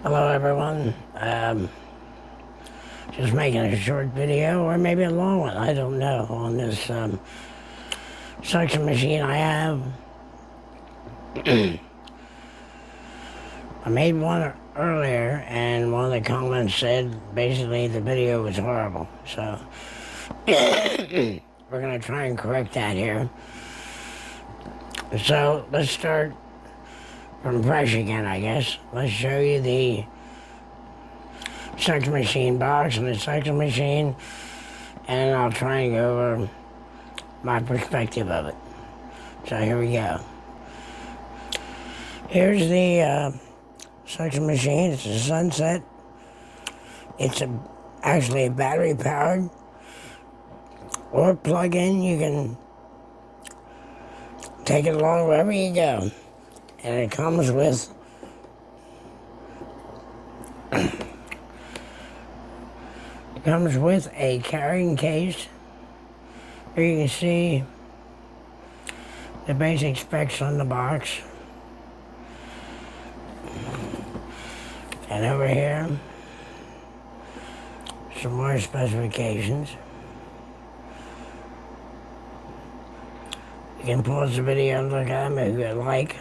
Hello everyone, just making a short video, or maybe a long one, I don't know, on this suction machine I have. I made one earlier, and one of the comments said basically the video was horrible, so we're going to try and correct that here. So let's start from fresh again, I guess. Let's show you the suction machine box and the suction machine, and I'll try and go over my perspective of it. So here we go. Here's the suction machine. It's a Sunset. It's actually battery powered or plug-in. You can take it along wherever you go. And it comes with a carrying case. Here you can see the basic specs on the box. And over here, some more specifications. You can pause the video and look at them if you'd like.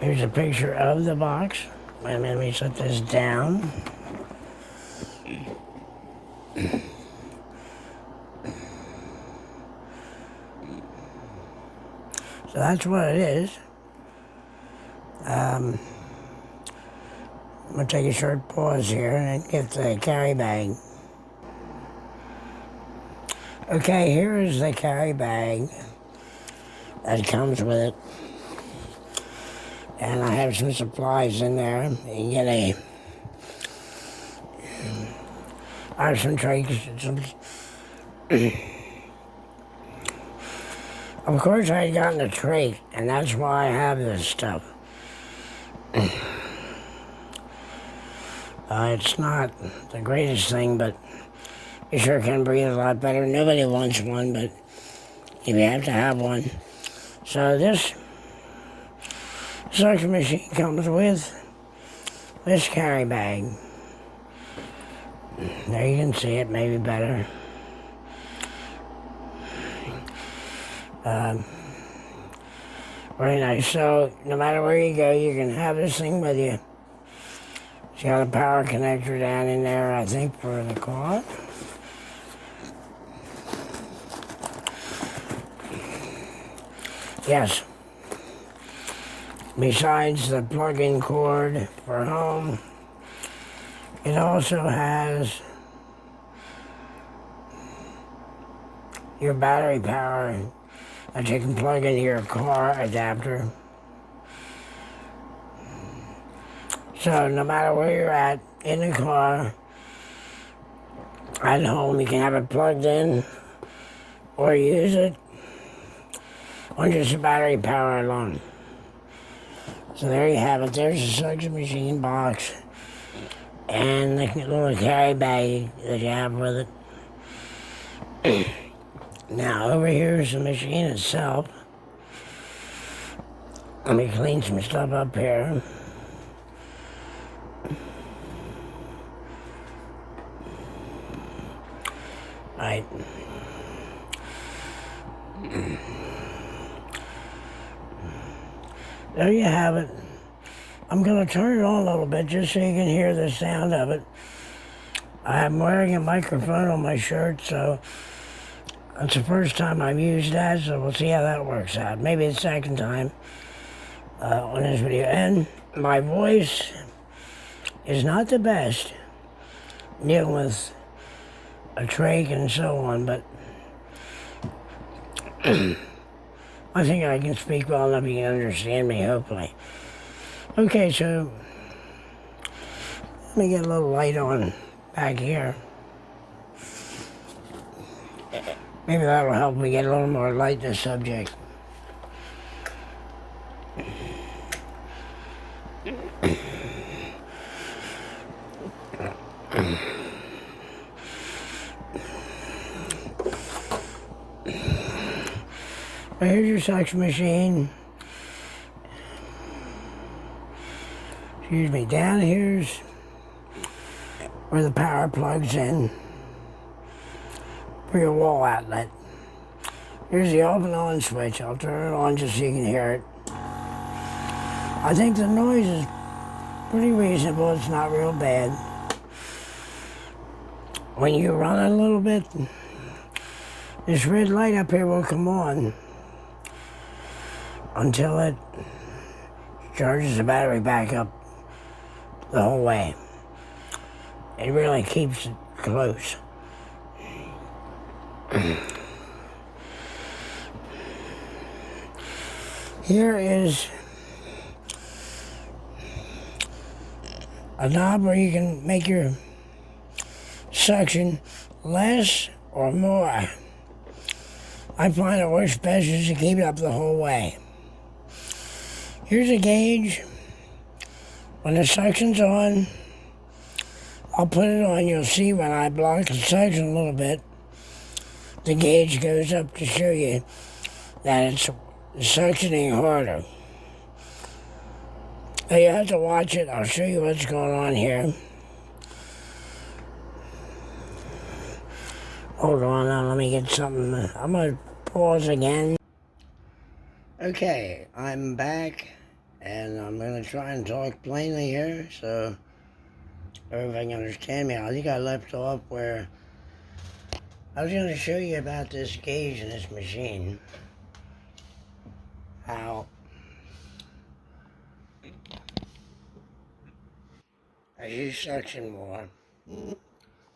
Here's a picture of the box. Wait a minute, let me set this down. So that's what it is. I'm going to take a short pause here and get the carry bag. Okay, here is the carry bag that comes with it. And I have some supplies in there. You can get I have some trachs and some... Of course, I had gotten a trach, and that's why I have this stuff. It's not the greatest thing, but you sure can breathe a lot better. Nobody wants one, but you have to have one. So this suction machine comes with this carry bag. There you can see it, maybe better. Very nice. So no matter where you go, you can have this thing with you. It's got a power connector down in there, I think, for the car. Yes. Besides the plug-in cord for home, it also has your battery power that you can plug into your car adapter. So no matter where you're at, in the car, at home, you can have it plugged in or use it on just the battery power alone. So there you have it. There's the suction machine box and the little carry bag that you have with it. Now over here is the machine itself. Let me clean some stuff up here. Right. There you have it. I'm going to turn it on a little bit just so you can hear the sound of it. I'm wearing a microphone on my shirt, so it's the first time I've used that, so we'll see how that works out. Maybe the second time on this video. And my voice is not the best dealing with a trach and so on, but I think I can speak well enough you can understand me, hopefully. Okay, so let me get a little light on back here. Maybe that'll help me get a little more light in the subject. Here's your suction machine. excuse me, down here's where the power plugs in for your wall outlet. Here's the off and on switch. I'll turn it on just so you can hear it. I think the noise is pretty reasonable. It's not real bad. When you run it a little bit, this red light up here will come on until it charges the battery back up the whole way. It really keeps it close. Here is a knob where you can make your suction less or more. I find it works best just to keep it up the whole way. Here's a gauge. When the suction's on, I'll put it on. You'll see when I block the suction a little bit, the gauge goes up to show you that it's suctioning harder. So you have to watch it. I'll show you what's going on here. Hold on now, let me get something. I'm going to pause again. Okay, I'm back, and I'm going to try and talk plainly here so everybody can understand me. I think I left off where I was going to show you about this gauge in this machine. How as you suction more,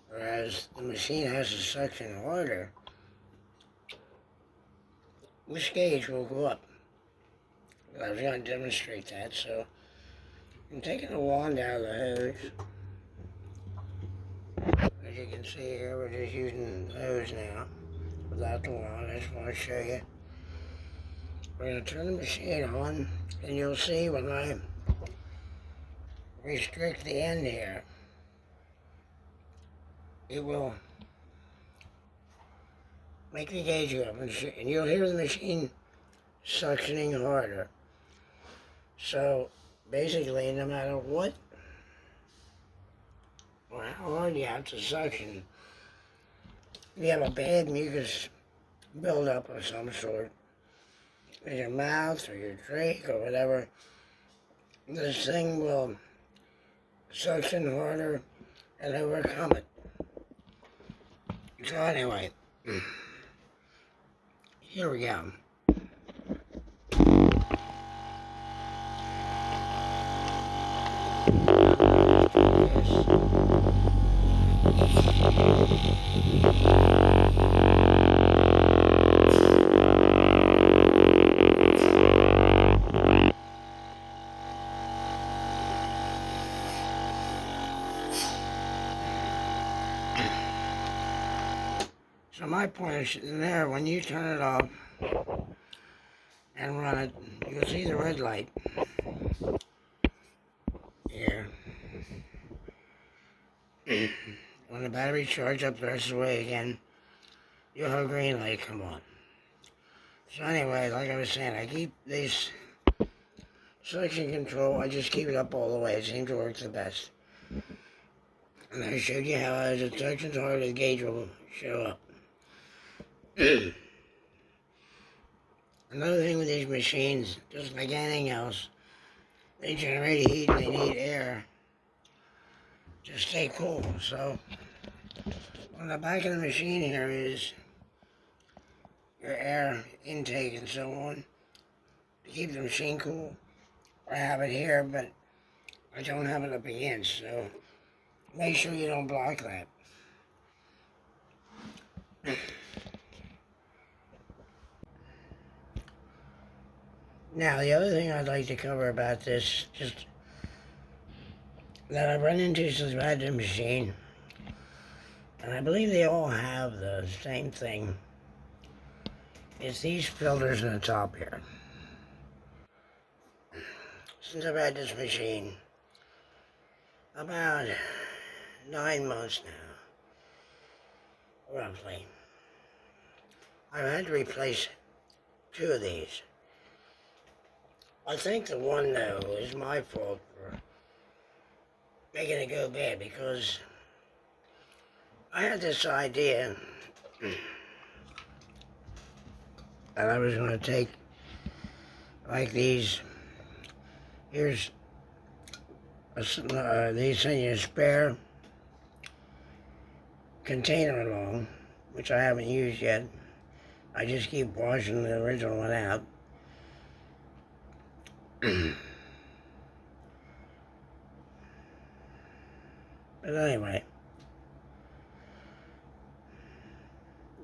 whereas the machine has to suction harder, this gauge will go up. I was going to demonstrate that, so I'm taking the wand out of the hose. As you can see here, we're just using the hose now, without the wand. I just want to show you. We're going to turn the machine on, and you'll see when I restrict the end here, it will make the gauge go up, and you'll hear the machine suctioning harder. So basically, no matter what or how hard you have to suction, if you have a bad mucus buildup of some sort in your mouth or your trach or whatever, this thing will suction harder and overcome it. So anyway, here we go. So my point is there, when you turn it off and run it, you'll see the red light here. When the battery charges up the rest of the way again, you'll have a green light come on. So anyway, like I was saying, I keep this suction control, I just keep it up all the way. It seems to work the best. And I showed you how as it suctions harder, the gauge will show up. Another thing with these machines, just like anything else, they generate heat and they need air to stay cool. So on the back of the machine here is your air intake and so on to keep the machine cool. I have it here, but I don't have it up against, so make sure you don't block that. Now, the other thing I'd like to cover about this, just that I've run into since I've had the machine, and I believe they all have the same thing, is these filters in the top here. Since I've had this machine, about 9 months now, roughly, I've had to replace 2 of these. I think the one, though, is my fault for making it go bad, because I had this idea that I was going to take, like these, here's, these send you a spare container along, which I haven't used yet. I just keep washing the original one out. But anyway,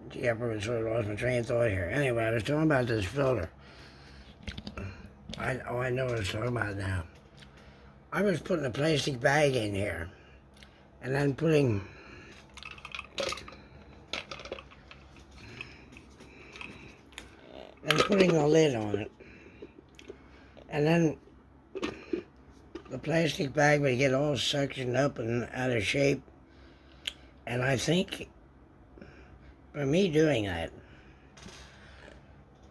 gee, I probably sort of lost my train of thought here. Anyway, I was talking about this filter. I know what I was talking about now. I was putting a plastic bag in here, and then putting the lid on it, and then the plastic bag would get all suctioned up and out of shape. And I think for me doing that,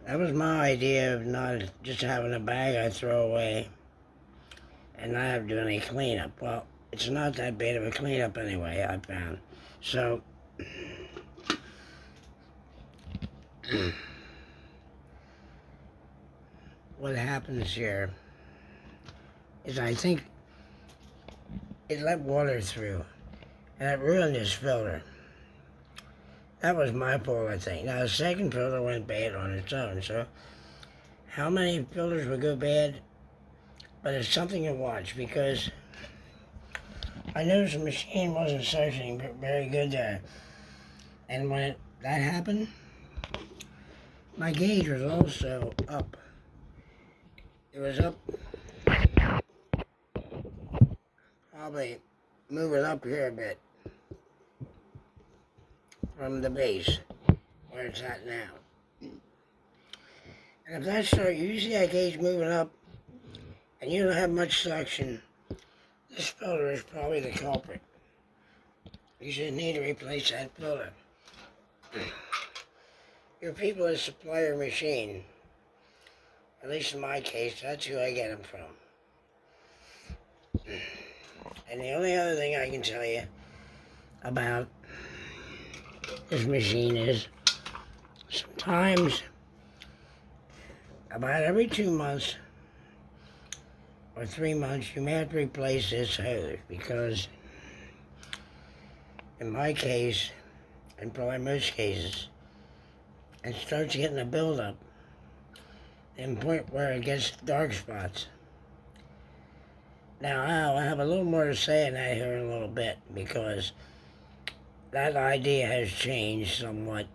that was my idea of not just having a bag I throw away and not have to do any cleanup. Well, it's not that bad of a cleanup anyway, I found. So what happens here is, I think it let water through, and it ruined this filter. That was my fault, I think. Now, the second filter went bad on its own, so how many filters would go bad? But it's something to watch, because I noticed the machine wasn't suctioning very good there. And when that happened, my gauge was also up. It was up, probably moving up here a bit from the base where it's at now. And if that starts, you see that gauge moving up and you don't have much suction, this filter is probably the culprit. You should need to replace that filter. Your people that supply your machine, at least in my case, that's who I get them from. And the only other thing I can tell you about this machine is, sometimes, about every 2 months or 3 months, you may have to replace this hose, because in my case, and probably most cases, it starts getting a buildup and point where it gets dark spots. Now, I'll have a little more to say on that here in a little bit, because that idea has changed somewhat.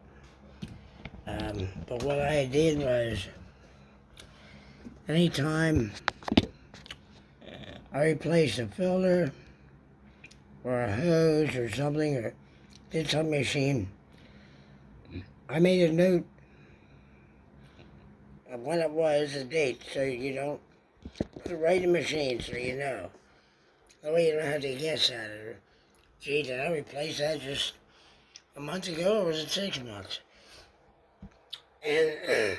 But what I did was, anytime I replaced a filter or a hose or something, or did some machine, I made a note of when it was, the date, so you don't put it right in the machine, so you know. That way you don't have to guess at it. Or, gee, did I replace that just a month ago, or was it 6 months? And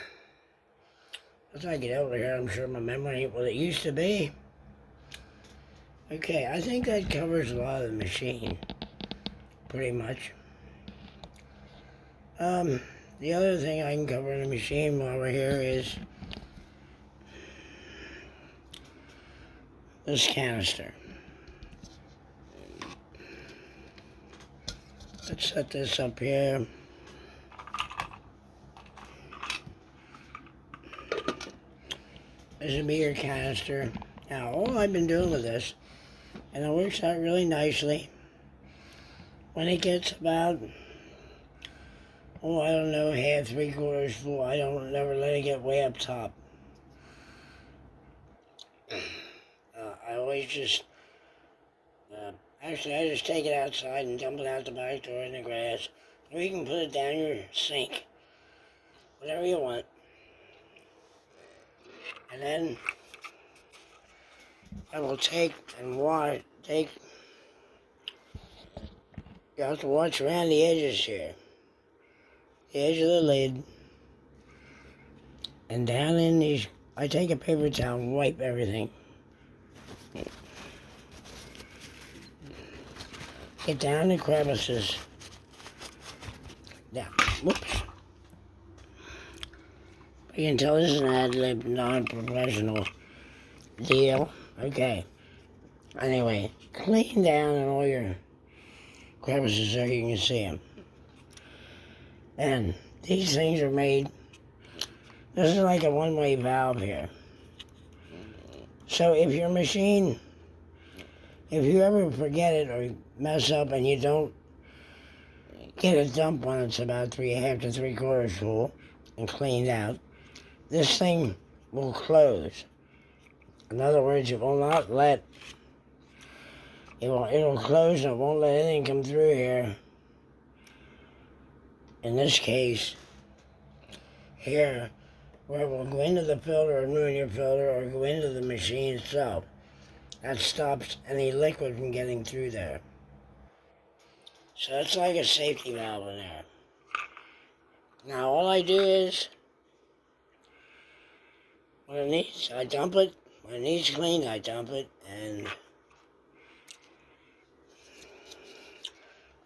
as I get over here, I'm sure my memory ain't what it used to be. Okay, I think that covers a lot of the machine, pretty much. The other thing I can cover in the machine while we're here is this canister. Let's set this up here. This would be your canister. Now, all I've been doing with this, and it works out really nicely, when it gets about, I don't know, half, 3/4 full, I don't never let it get way up top. I always just, actually I just take it outside and dump it out the back door in the grass. Or you can put it down your sink, whatever you want. And then I will take and wash, you have to watch around the edges here. The edge of the lid. And down in these, I take a paper towel and wipe everything. get down the crevices. Down. Whoops. You can tell this is an ad-lib, non-professional deal. Okay. Anyway, clean down on all your crevices so you can see them. And these things are made, this is like a one-way valve here. So if your machine, if you ever forget it or mess up and you don't get a dump when it's about 3.5 to 3/4 full and cleaned out, this thing will close. In other words, it will not let, it'll close and it won't let anything come through here. In this case, here, where it will go into the filter and ruin your filter or go into the machine itself. That stops any liquid from getting through there. So it's like a safety valve in there. Now all I do is, when it needs, I dump it. When it needs cleaned, I dump it, and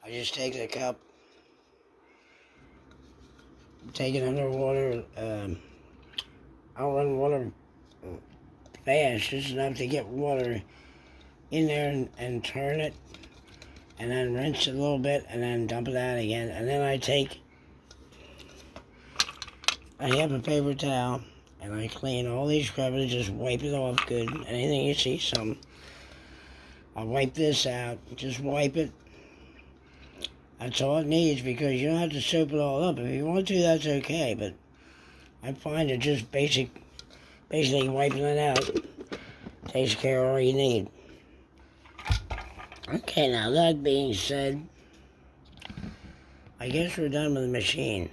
I just take the cup, take it under water. I'll run water fast, just enough to get water in there and turn it, and then rinse it a little bit, and then dump it out again. And then I take a half a paper towel, and I clean all these crevices, just wipe it off good. Anything you see some, I'll wipe this out, just wipe it. That's all it needs, because you don't have to soap it all up. If you want to, that's okay, but I find it just basically wiping it out takes care of all you need. Okay, now that being said, I guess we're done with the machine.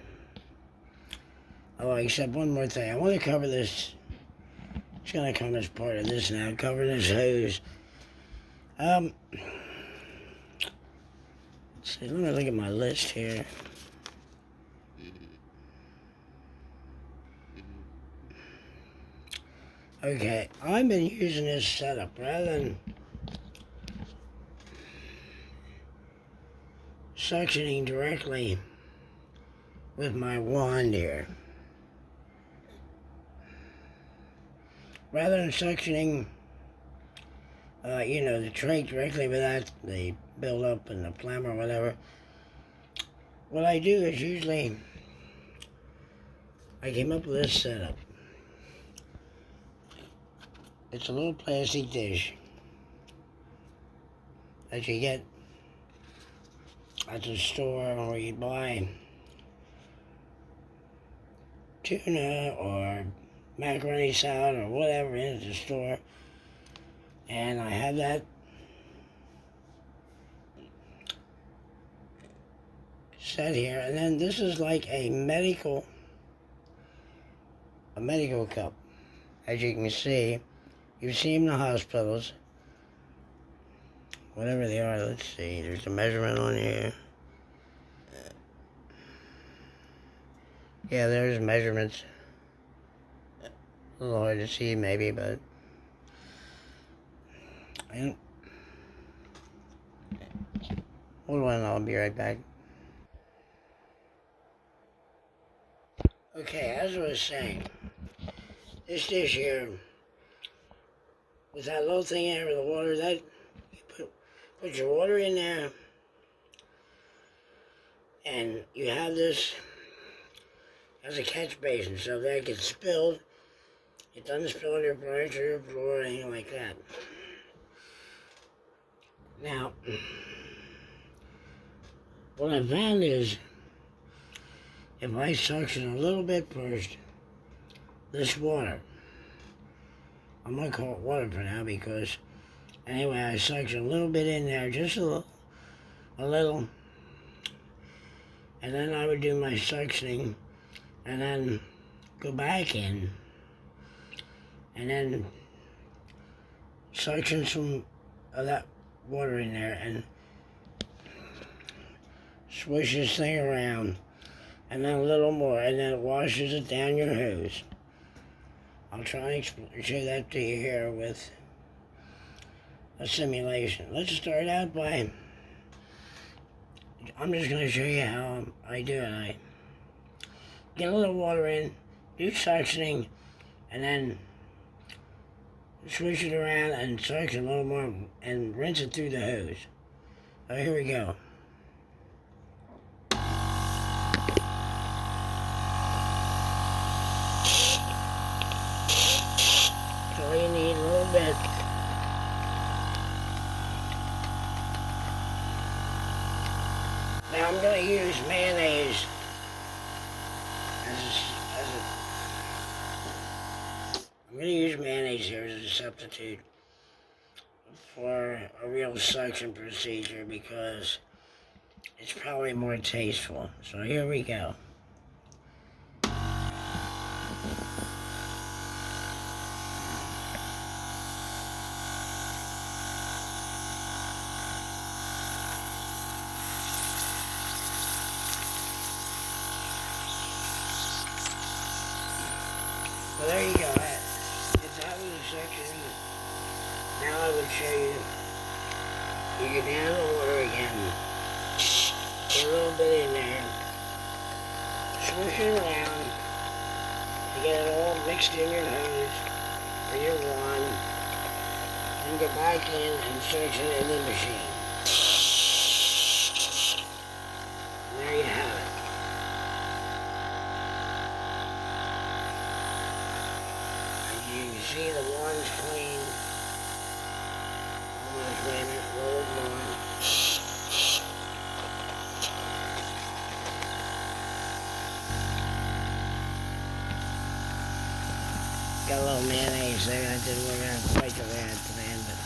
Oh, except one more thing. I want to cover this. It's going to come as part of this now. Cover this hose. Let's see. Let me look at my list here. Okay, I've been using this setup rather than suctioning directly with my wand here. Rather than suctioning, the trach directly without the buildup and the phlegm or whatever, what I do is usually, I came up with this setup. It's a little plastic dish that you get at the store, or you buy tuna or macaroni salad or whatever in the store, and I have that set here. And then this is like a medical cup, as you can see. You see them in the hospitals, whatever they are. Let's see, there's a measurement on here. Yeah, there's measurements. A little hard to see maybe, but hold on, I'll be right back. Okay, as I was saying, this dish here, with that little thing in there with the water, that you put your water in there, and you have this as a catch basin, so that it gets spilled. It doesn't spill on your furniture, your floor, or anything like that. Now, what I found is, if I suction a little bit first, this water, I'm going to call it water for now, because anyway, I suction a little bit in there, just a little, and then I would do my suctioning, and then go back in, and then suction some of that water in there, and swish this thing around, and then a little more, and then it washes it down your hose. I'll try and show that to you here with a simulation. Let's start out by I'm just going to show you how I do it. I get a little water in, do suctioning, and then swish it around and suction a little more and rinse it through the hose. So here we go. So all you need a little bit. Now I'm going to use mayonnaise I'm going to use mayonnaise here as a substitute for a real suction procedure because it's probably more tasteful. So here we go. So there you go. It's out of the section. Now I would show you. You get down the water again. Get a little bit in there. Swish it around to get it all mixed in your hose or your wand. Then go back in and section it in the machine. And there you have it. You can see the wand's clean. Almost ran it, rolled on. Got a little mayonnaise there. I didn't work out quite the way I planned it.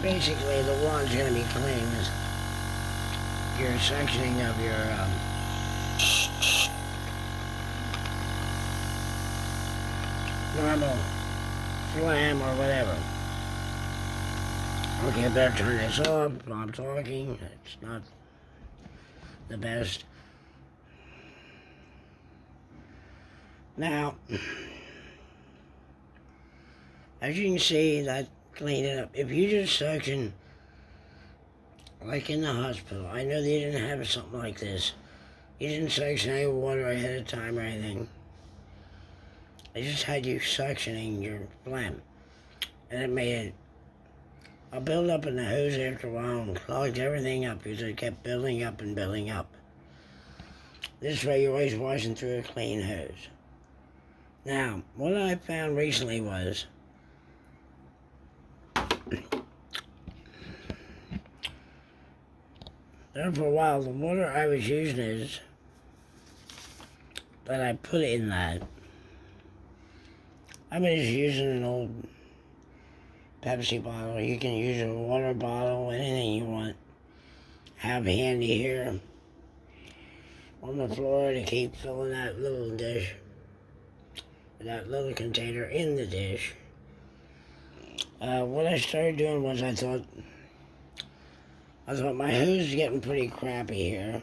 Basically, the wand's going to be clean. Your sectioning of your normal flam or whatever. Okay, I better turn this off while I'm talking. It's not the best. Now, as you can see, that cleaned it up. If you just suction, like in the hospital, I know they didn't have something like this. You didn't suction any water ahead of time or anything. They just had you suctioning your phlegm. And it made a build up in the hose after a while and clogged everything up because it kept building up and building up. This way you're always washing through a clean hose. Now, what I found recently was there for a while the water I was using is that I put in that. I've been just using an old Pepsi bottle. You can use a water bottle, anything you want. Have handy here on the floor to keep filling that little dish, that little container in the dish. What I started doing was I thought my hose is getting pretty crappy here.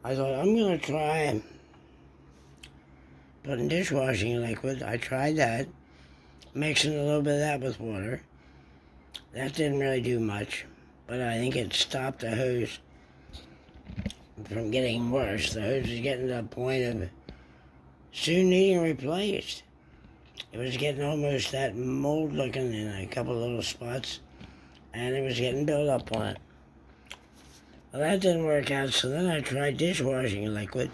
I thought I'm gonna try putting dishwashing liquid. I tried that, mixing a little bit of that with water. That didn't really do much, but I think it stopped the hose from getting worse. The hose was getting to the point of soon needing replaced. It was getting almost that mold looking in a couple little spots, and it was getting built up on it. Well, that didn't work out, so then I tried dishwashing liquid,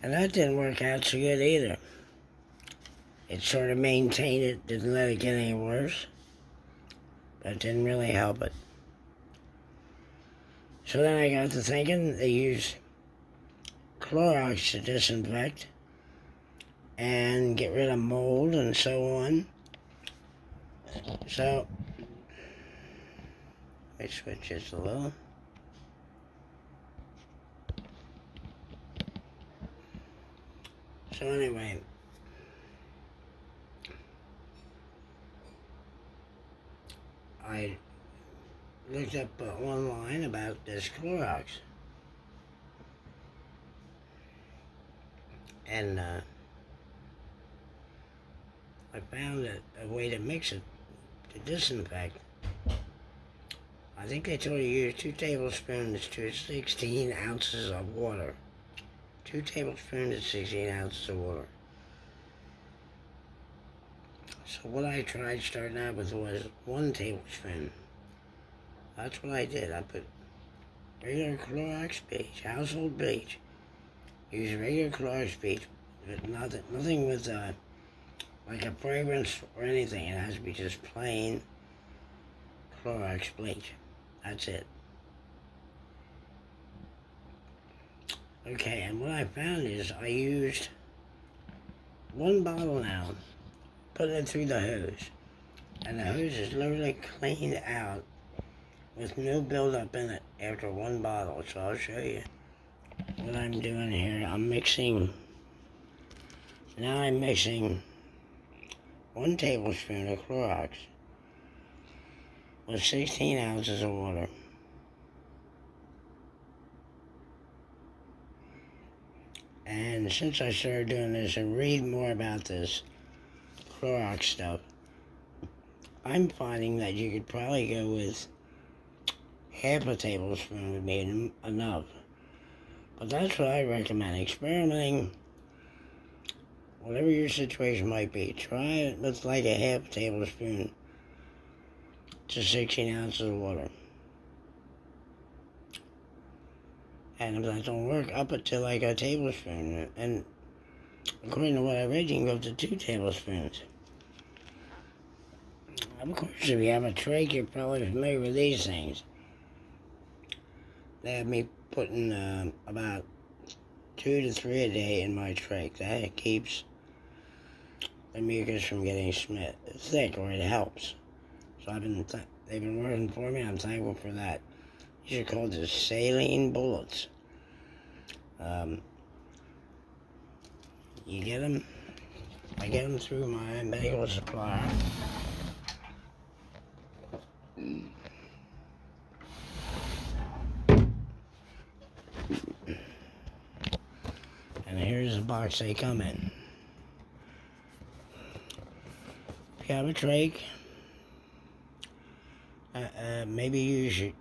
and that didn't work out so good either. It sort of maintained it, didn't let it get any worse, but it didn't really help it. So then I got to thinking they use Clorox to disinfect and get rid of mold and so on. So, let me switch this a little. So anyway, I looked up online about this Clorox. And I found a way to mix it to disinfect. I think they told you to use 2 tablespoons to 16 ounces of water. 2 tablespoons to 16 ounces of water. So what I tried starting out with was 1 tablespoon. That's what I did. I put regular Clorox bleach, household bleach. Use regular Clorox bleach, but nothing with like a fragrance or anything. It has to be just plain Clorox bleach. That's it. Okay, and what I found is I used 1 bottle now, putting it through the hose. And the hose is literally cleaned out with no buildup in it after 1 bottle. So I'll show you what I'm doing here. I'm mixing 1 tablespoon of Clorox with 16 ounces of water. And since I started doing this and read more about this Clorox stuff, I'm finding that you could probably go with half a tablespoon would be enough. But that's what I recommend. Experimenting, whatever your situation might be, try it with like a half tablespoon to 16 ounces of water. And if that don't work, up it to like a tablespoon. And according to what I read, you can go up to 2 tablespoons. Of course, if you have a trach, you're probably familiar with these things. They have me putting about 2 to 3 a day in my trach. That keeps the mucus from getting thick, or it helps. So they've been working for me. I'm thankful for that. These are called the saline bullets. You get them. I get them through my medical supplier. And here's the box they come in. If you have a trach, maybe you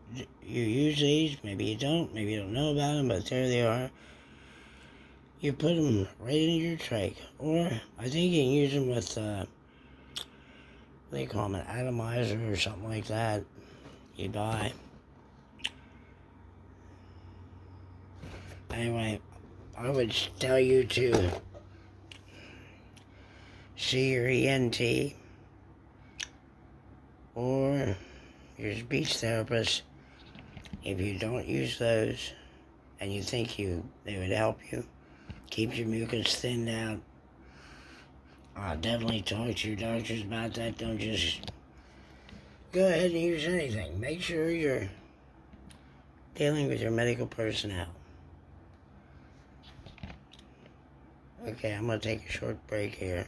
use these, maybe you don't know about them, but there they are. You put them right in your trach, or I think you can use them with, they call them an atomizer or something like that. You buy. Anyway, I would tell you to see your ENT or your speech therapist if you don't use those and you think they would help you keep your mucus thinned out. Definitely talk to your doctors about that. Don't just go ahead and use anything. Make sure you're dealing with your medical personnel. Okay, I'm going to take a short break here,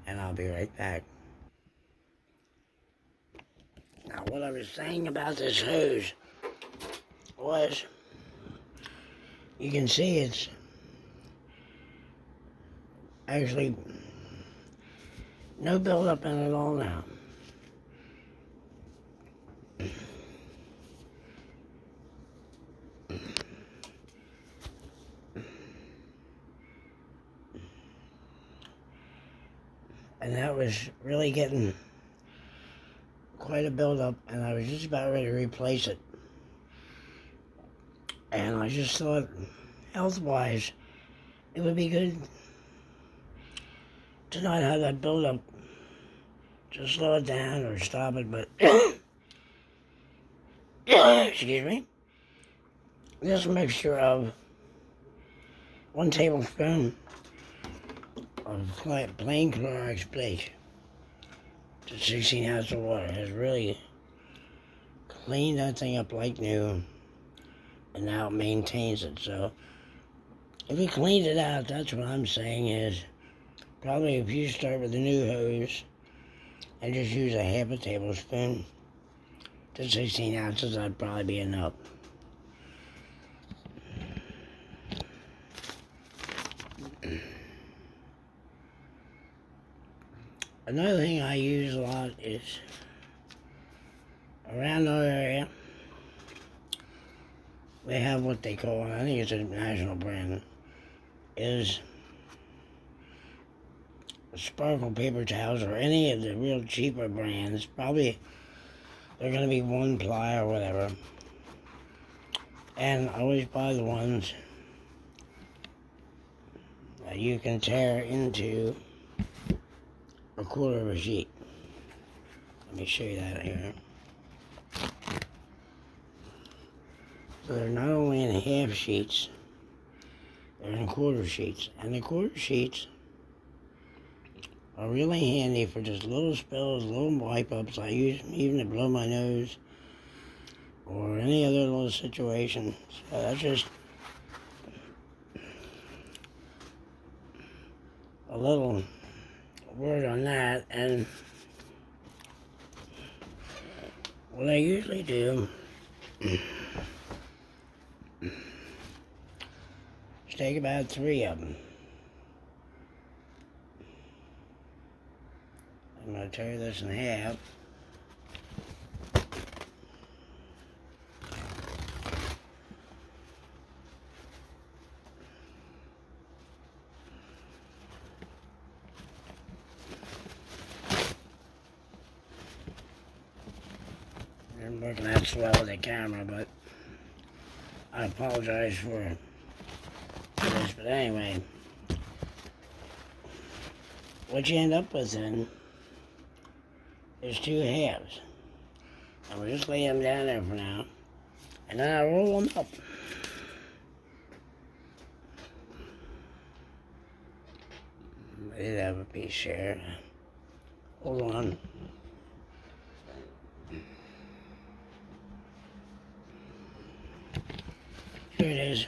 and I'll be right back. Now, what I was saying about this hose was, you can see it's actually no buildup in it at all now. And that was really getting quite a buildup, and I was just about ready to replace it. And I just thought, health-wise, it would be good to not have that buildup, to slow it down or stop it, but excuse me, this mixture of 1 tablespoon of plain Clorox bleach to 16 ounces of water has really cleaned that thing up like new, and now it maintains it. So if it cleaned it out, that's what I'm saying is, probably if you start with a new hose and just use a half a tablespoon to 16 ounces, that'd probably be enough. Another thing I use a lot is around our area, they have what they call, and I think it's a national brand, is sparkle paper towels, or any of the real cheaper brands. Probably they're going to be 1-ply or whatever. And I always buy the ones that you can tear into a quarter of a sheet. Let me show you that here. So they're not only in half sheets, they're in quarter sheets. And the quarter sheets are really handy for just little spills, little wipe-ups. I use them even to blow my nose or any other little situation. So that's just a little word on that. And what I usually do is take about 3 of them. I'm going to tear this in half. I'm working that slow with the camera, but I apologize for this. But anyway, what you end up with then is 2 halves. And we'll just lay them down there for now. And then I roll them up. I did have a piece here. Hold on. Here it is.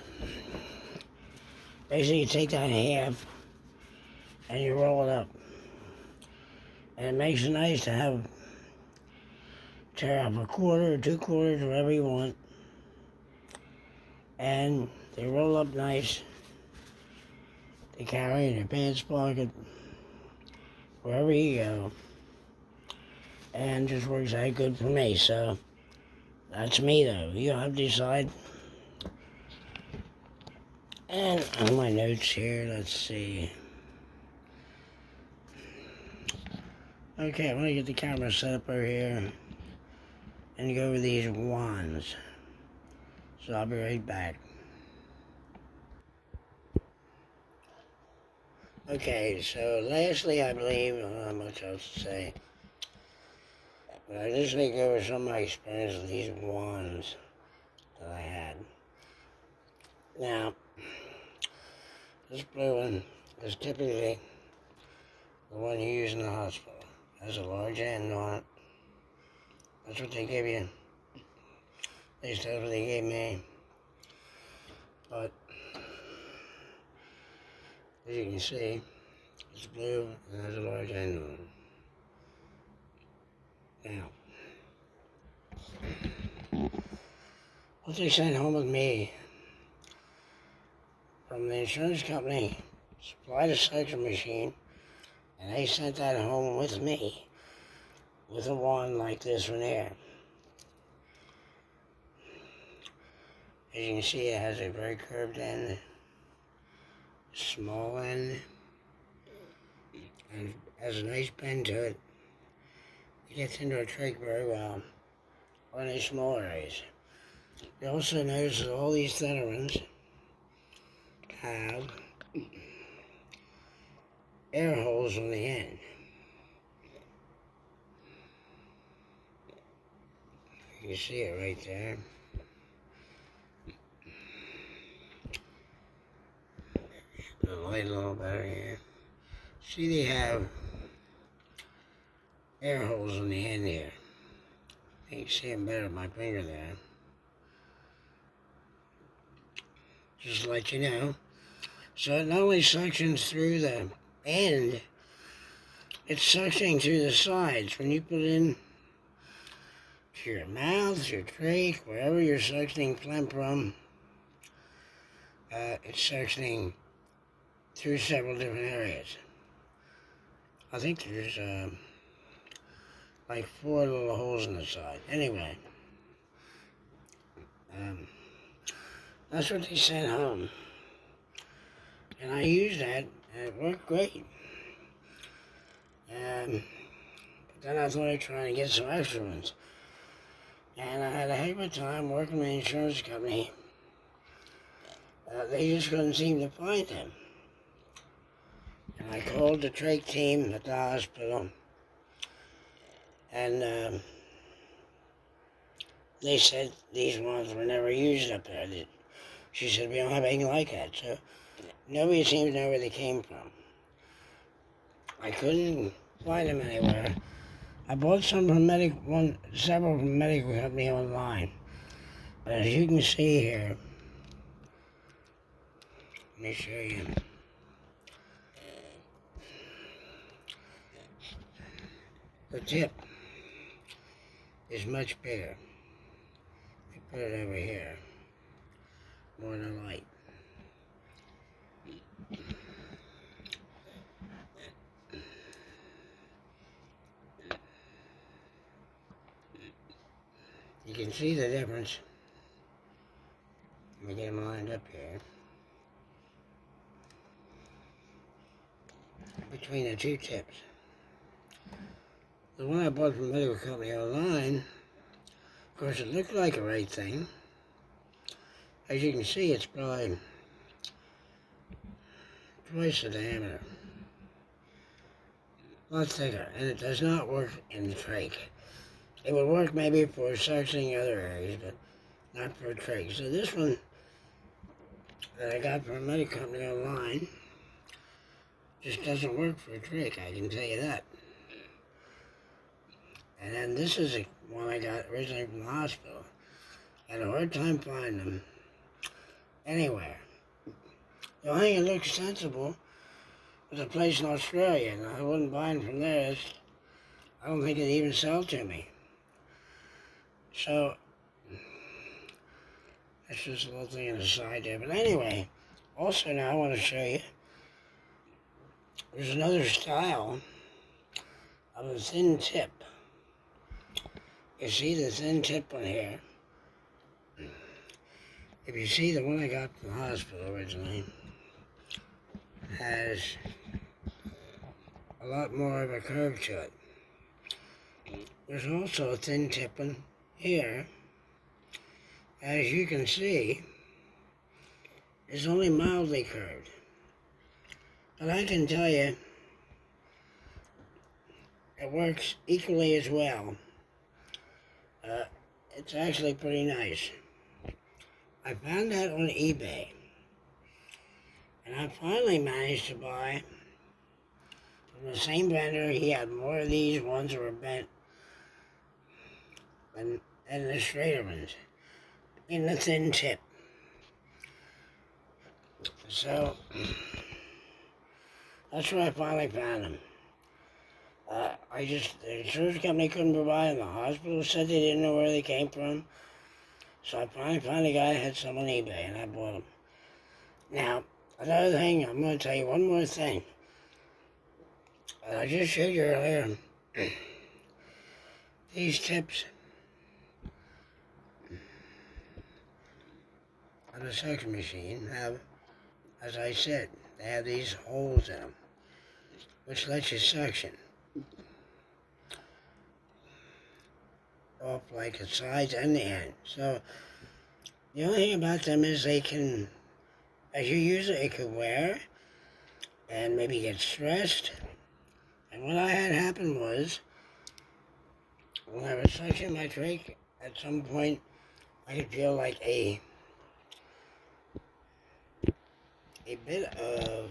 Basically, you take that in half and you roll it up. And it makes it nice to have, tear off a quarter or 2 quarters, whatever you want. And they roll up nice. They carry in your pants pocket, wherever you go. And just works out good for me. So that's me though. You have to decide. And on my notes here, let's see. Okay, I'm gonna get the camera set up over here and go over these wands. So I'll be right back. Okay, so lastly, I believe, I don't know how much else to say, but I just need to go over some of my experience with these wands that I had. Now, this blue one is typically the one you use in the hospital. It has a large end on it. That's what they give you. At least that's what they gave me. But as you can see, it's blue and has a large end on it. Now, what they sent home with me from the insurance company supplied a suction machine, and they sent that home with me with a wand like this one here. As you can see, it has a very curved end, small end, and has a nice bend to it. It gets into a trach very well on these small areas. You also notice that all these thinner ones have air holes on the end. You can see it right there. The light a little better here. See, they have air holes on the end here. You can see them better with my finger there. Just to let you know. So it not only suctions through the end, it's suctioning through the sides. When you put it in to your mouth, your trach, wherever you're suctioning phlegm from, it's suctioning through several different areas. I think there's like 4 little holes in the side. Anyway, that's what they sent home. And I used that, and it worked great. But then I thought I'd try and get some extra ones. And I had a heck of a time working with the insurance company. They just couldn't seem to find them. And I called the trach team at the hospital, and they said these ones were never used up there. She said, we don't have anything like that. So nobody seems to know where they came from. I couldn't find them anywhere. I bought some from several from medical company online. But as you can see here, let me show you. The tip is much bigger. I put it over here, more in the light. You can see the difference. Let me get them lined up here. Between the two tips. The one I bought from medical company online, of course it looked like a right thing. As you can see, it's probably twice the diameter. A lot thicker, and it does not work in the trach. It would work maybe for suctioning other areas, but not for a trach. So this one that I got from a medical company online just doesn't work for a trach, I can tell you that. And then this is one I got originally from the hospital. I had a hard time finding them anywhere. The only thing that looked sensible was a place in Australia, and I wouldn't buy them from there. I don't think they'd even sell to me. So, that's just a little thing on the side there. But anyway, also now I want to show you, there's another style of a thin tip. You see the thin tip on here. If you see the one I got from the hospital originally, has a lot more of a curve to it. There's also a thin tip on here. As you can see, it's only mildly curved. But I can tell you, it works equally as well. It's actually pretty nice. I found that on eBay. And I finally managed to buy from the same vendor. He had more of these ones that were bent than the straighter ones in the thin tip. So that's where I finally found them. The insurance company couldn't provide them. The hospital said they didn't know where they came from. So I finally found a guy that had some on eBay, and I bought them. Now, another thing, I'm going to tell you one more thing. I just showed you earlier, these tips on the suction machine have, as I said, they have these holes in them, which lets you suction off like the sides and the end. So the only thing about them is they can, as you use it, it could wear and maybe get stressed. And what I had happen was, when I was suctioning my trach, at some point I could feel like a bit of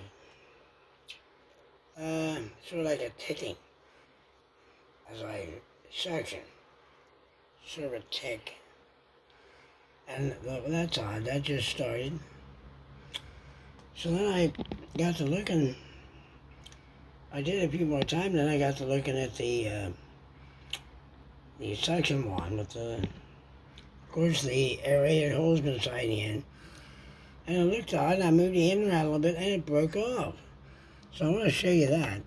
sort of like a ticking as I suction, sort of a tick. And that's odd, that just started. So then I got to looking, I did it a few more times, then I got to looking at the suction one with of course the aerated holes inside the end. And it looked odd, and I moved the end around a little bit, and it broke off. So I want to show you that.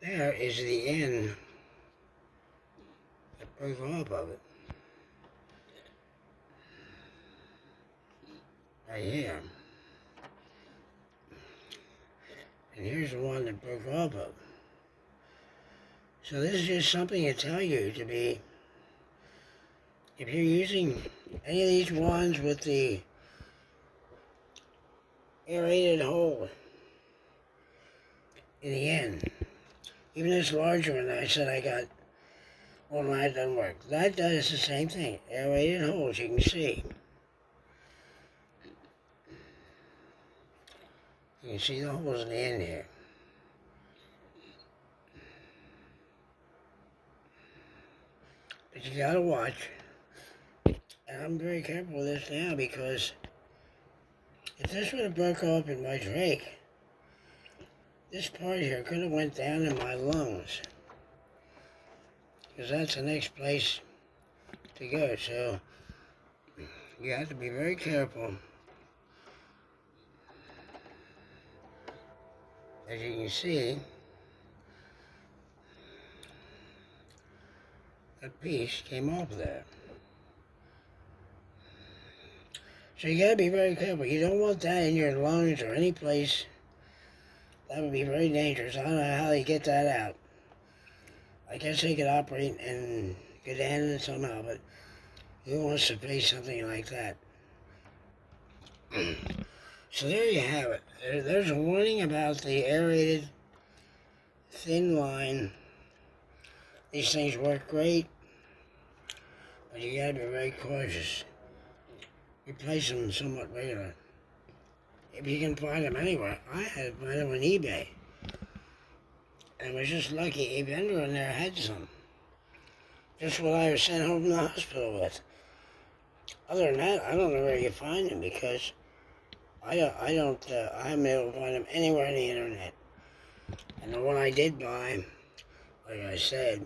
There is the end that broke off of it. Right here. And here's the one that broke off of. So this is just something to tell you to be, if you're using any of these ones with the aerated hole in the end, even this larger one I said I got, well, that doesn't work. That does the same thing. Aerated holes, you can see. You can see the holes in the end here. But you gotta watch. And I'm very careful with this now because if this would have broke off in my trach, this part here could have went down in my lungs. Because that's the next place to go. So you have to be very careful. As you can see, that piece came off there. So you gotta be very careful. You don't want that in your lungs or any place. That would be very dangerous. I don't know how they get that out. I guess they could operate and get handle it somehow, but who wants to face something like that? So there you have it. There's a warning about the aerated thin line. These things work great, but you gotta be very cautious. Replace them somewhat regular. If you can find them anywhere. I had to find them on eBay. And was just lucky. A vendor in there had some. Just what I was sent home from the hospital with. Other than that, I don't know where you find them because I haven't been able to find them anywhere on the internet. And the one I did buy, like I said,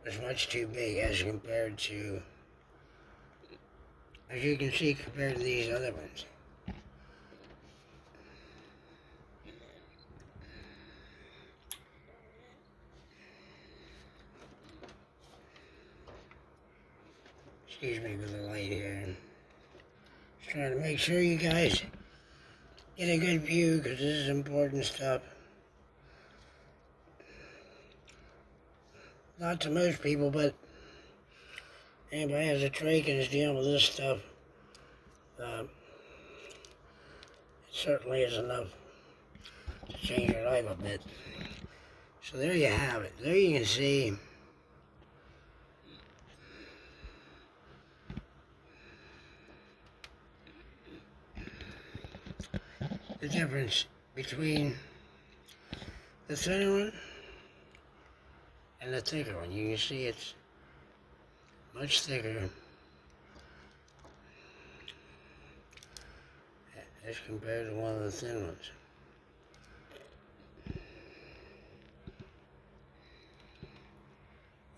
was much too big as compared to, as you can see, compared to these other ones. Excuse me with the light here. Just trying to make sure you guys get a good view because this is important stuff. Not to most people, but anybody has a trach and is dealing with this stuff, it certainly is enough to change your life a bit. So there you have it. There you can see the difference between the thinner one and the thicker one. You can see it's much thicker as compared to one of the thin ones.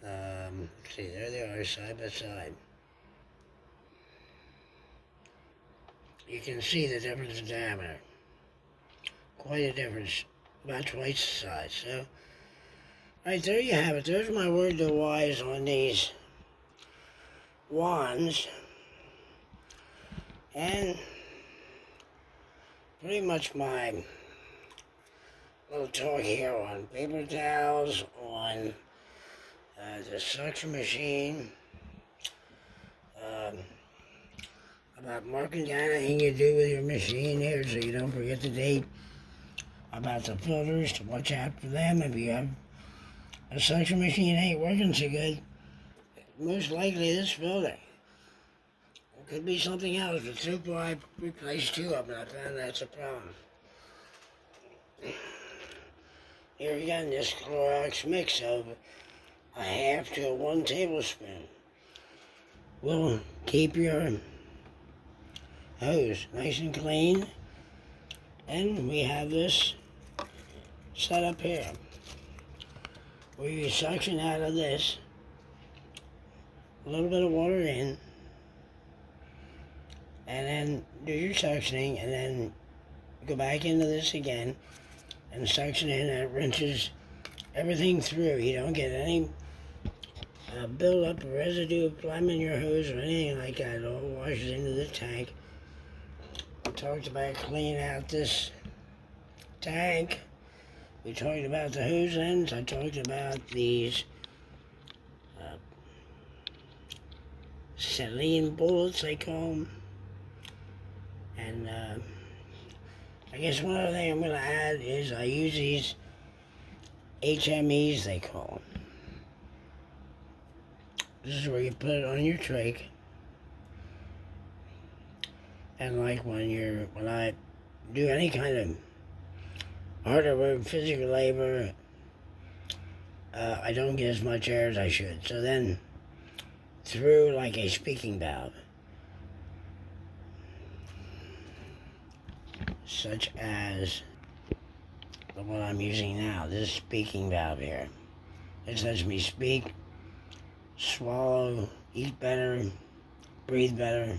Let's see, there they are side by side. You can see the difference in diameter. Quite a difference, about twice the size. So, right there you have it. There's my word to the wise on these wands. And pretty much my little talk here on paper towels, on the suction machine, about marking down anything you do with your machine here so you don't forget the date, about the filters to watch out for them. If you have a suction machine ain't working so good, most likely this filter. It could be something else, but so far I replaced two of them and I found that's a problem. Here again, this Clorox mix of a half to 1 tablespoon will keep your hose nice and clean. And we have this set up here where you suction out of this, a little bit of water in, and then do your suctioning, and then go back into this again and suction in, and it rinses everything through. You don't get any build up of residue of phlegm in your hose or anything like that. It all washes into the tank. I talked about cleaning out this tank. We talked about the hose ends. I talked about these saline bullets, they call them. And I guess one other thing I'm going to add is I use these HMEs, they call them. This is where you put it on your trach. And like when I do any kind of harder work, physical labor, I don't get as much air as I should. So then, through like a speaking valve, such as the one I'm using now, this speaking valve here. It lets me speak, swallow, eat better, breathe better.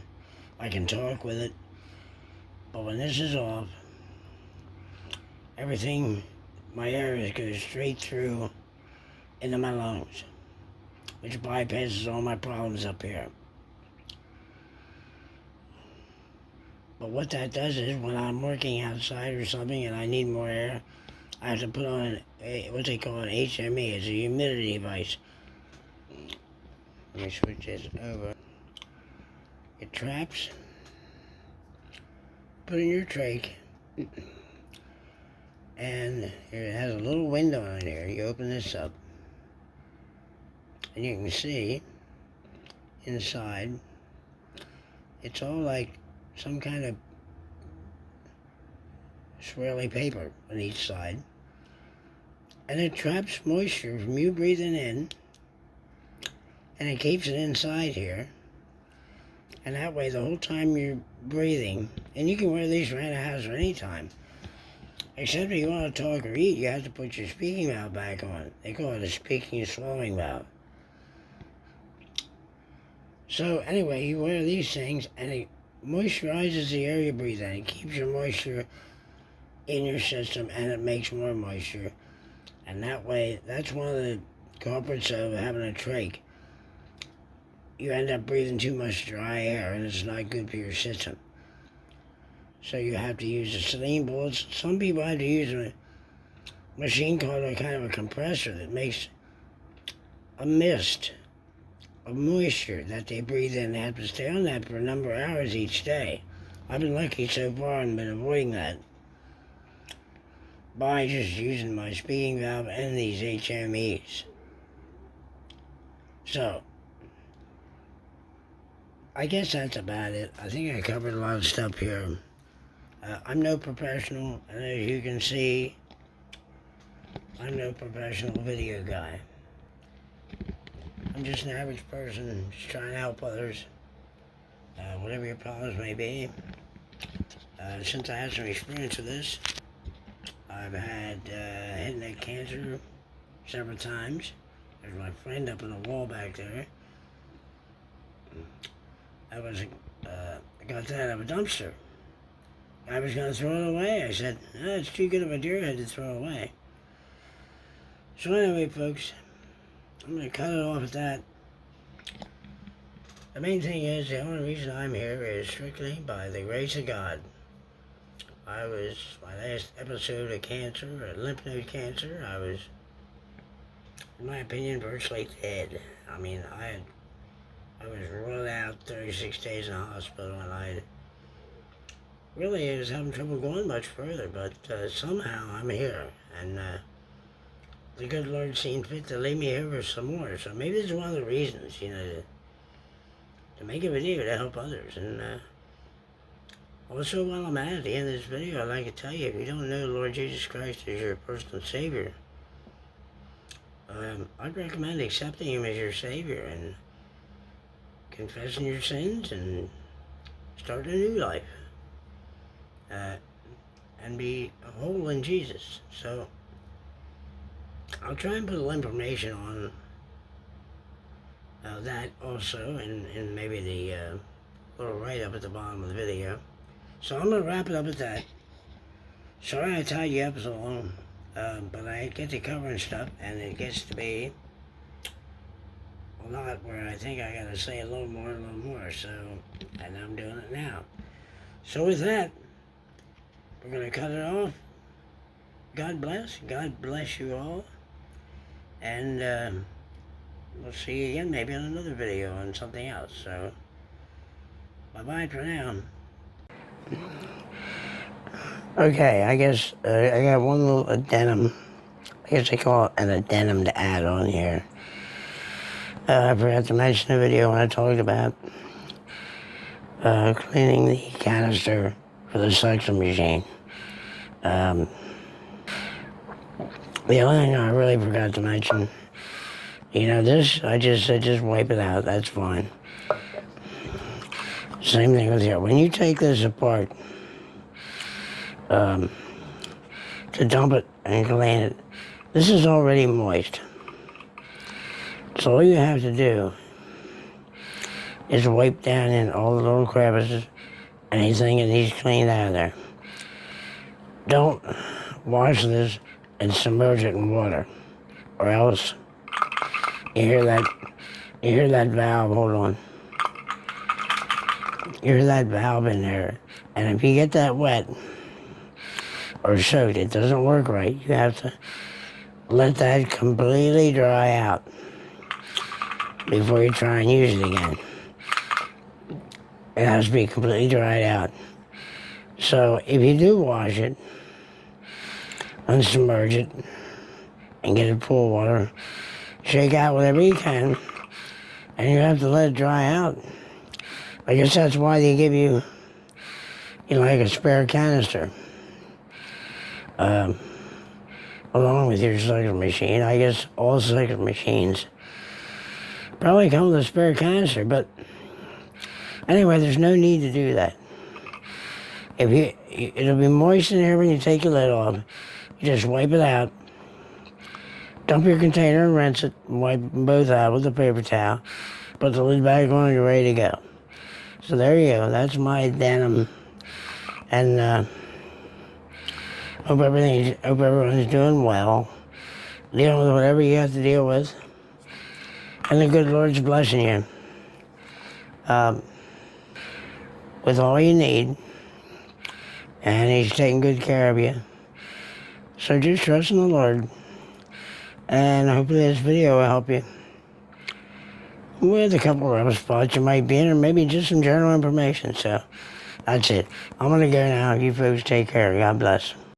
I can talk with it. But when this is off, everything, my air goes straight through into my lungs, which bypasses all my problems up here. But what that does is when I'm working outside or something and I need more air, I have to put on what they call an HME. It's a humidity device. Let me switch this over. It traps, put in your trach, and it has a little window on here. You open this up, and you can see inside, it's all like some kind of swirly paper on each side, and it traps moisture from you breathing in, and it keeps it inside here. And that way, the whole time you're breathing, and you can wear these around the house at any time, except if you want to talk or eat, you have to put your speaking valve back on. They call it a speaking and swallowing valve. So anyway, you wear these things, and it moisturizes the air you breathe in. It keeps your moisture in your system, and it makes more moisture. And that way, that's one of the culprits of having a trach. You end up breathing too much dry air, and it's not good for your system. So you have to use the saline bullets. Some people have to use a machine called a kind of a compressor that makes a mist of moisture that they breathe in. They have to stay on that for a number of hours each day. I've been lucky so far and been avoiding that by just using my speaking valve and these HMEs. So, I guess that's about it. I think I covered a lot of stuff here. I'm no professional, and as you can see, I'm no professional video guy. I'm just an average person just trying to help others, whatever your problems may be. Since I had some experience with this, I've had head and neck cancer several times. There's my friend up on the wall back there. I got that out of a dumpster. I was going to throw it away. I said, oh, it's too good of a deer head to throw away. So anyway, folks, I'm going to cut it off at that. The main thing is, the only reason I'm here is strictly by the grace of God. My last episode of cancer, lymph node cancer, I was, in my opinion, virtually dead. I mean, I was ruled out 36 days in the hospital, and I really was having trouble going much further, but somehow I'm here, and the good Lord seemed fit to leave me here for some more. So maybe this is one of the reasons, you know, to make a video to help others. And also, while I'm at the end of this video, I'd like to tell you, if you don't know the Lord Jesus Christ as your personal Savior, I'd recommend accepting Him as your Savior and confessing your sins and starting a new life. And be whole in Jesus. So, I'll try and put a little information on that also, and maybe the little write-up at the bottom of the video. So I'm going to wrap it up at that. Sorry I tied you up so long. But I get to covering stuff, and it gets to be a lot where I think I gotta say a little more, so, and I'm doing it now. So with that, we're gonna cut it off. God bless you all, and we'll see you again maybe on another video on something else, so bye-bye for now. Okay, I guess I got one little addendum. I guess they call it an addendum to add on here. I forgot to mention the video when I talked about cleaning the canister for the suction machine. The only thing I really forgot to mention, this, I just said just wipe it out, that's fine. Same thing with here. When you take this apart, to dump it and clean it, this is already moist. So all you have to do is wipe down in all the little crevices, anything that needs cleaned out of there. Don't wash this and submerge it in water, or else you hear that valve, hold on. You hear that valve in there, and if you get that wet or soaked, it doesn't work right. You have to let that completely dry out before you try and use it again. It has to be completely dried out. So if you do wash it, unsubmerge it, and get it full of water, shake out whatever you can, and you have to let it dry out. I guess that's why they give you, like a spare canister, along with your suction machine. I guess all suction machines probably come with a spare canister, but anyway, there's no need to do that. It'll be moist in here when you take your lid off. You just wipe it out, dump your container and rinse it, and wipe them both out with a paper towel, put the lid back on and you're ready to go. So there you go, that's my addendum, and hope everyone's doing well, dealing with whatever you have to deal with, and the good Lord's blessing you with all you need, and He's taking good care of you. So just trust in the Lord, and hopefully this video will help you with a couple of rough spots you might be in, or maybe just some general information. So that's it. I'm going to go now. You folks take care. God bless.